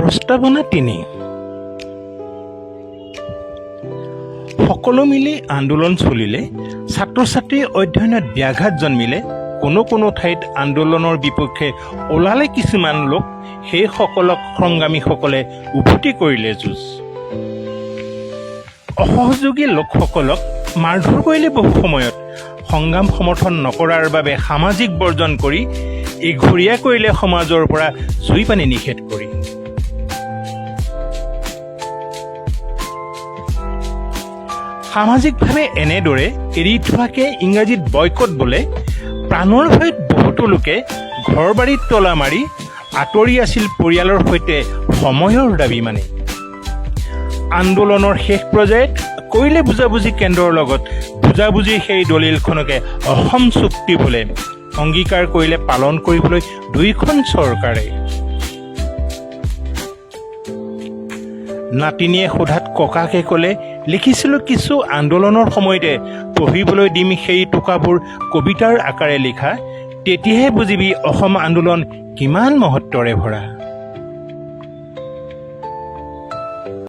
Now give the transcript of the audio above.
প্ৰস্তাৱনা 3 সকলো মিলি আন্দোলন চলিলে ছাত্ৰ ছাত্ৰীৰ অধ্যয়নত ব্যাঘাত জন্মিলে কোনো ঠাইত আন্দোলনৰ বিপক্ষে ওলালে কিছুমান লোক সেইসকলক সংগ্ৰামীসকলে উভতি কৰিলে যুঁজ অসহযোগী লোকসকলক মাৰধৰ কৰিলে বহু সময়ত সংগ্ৰাম সমৰ্থন নকৰাৰ বাবে সামাজিক বৰ্জন কৰি এঘৰীয়া কৰিলে সমাজৰ পৰা জুই পানী নিষেধ কৰি সামাজিকভাৱে এনেদৰে এৰি থোৱাকে ইংৰাজীত বয়কট বোলে প্ৰাণৰ ভয়ত বহুতো লোকে ঘৰ বাৰীত তলা মাৰি আঁতৰি আছিল পৰিয়ালৰ সৈতে সময়ৰ দাবী মানে আন্দোলনৰ শেষ পৰ্যায়ত কৰিলে বুজাবুজি কেন্দ্ৰৰ লগত বুজাবুজি সেই দলিলখনকে অসম চুক্তি বোলে অংগীকাৰ কৰিলে পালন কৰিবলৈ দুইখন চৰকাৰে নাতিনীয়ে সোধাত ককাকে ক'লে লিখিছিলোঁ কিছু আন্দোলনৰ সময়তে পঢ়িবলৈ দিম সেই টোকাবোৰ কবিতাৰ আকাৰে লিখা তেতিয়াহে বুজিবি অসম আন্দোলন কিমান মহত্বৰে ভৰা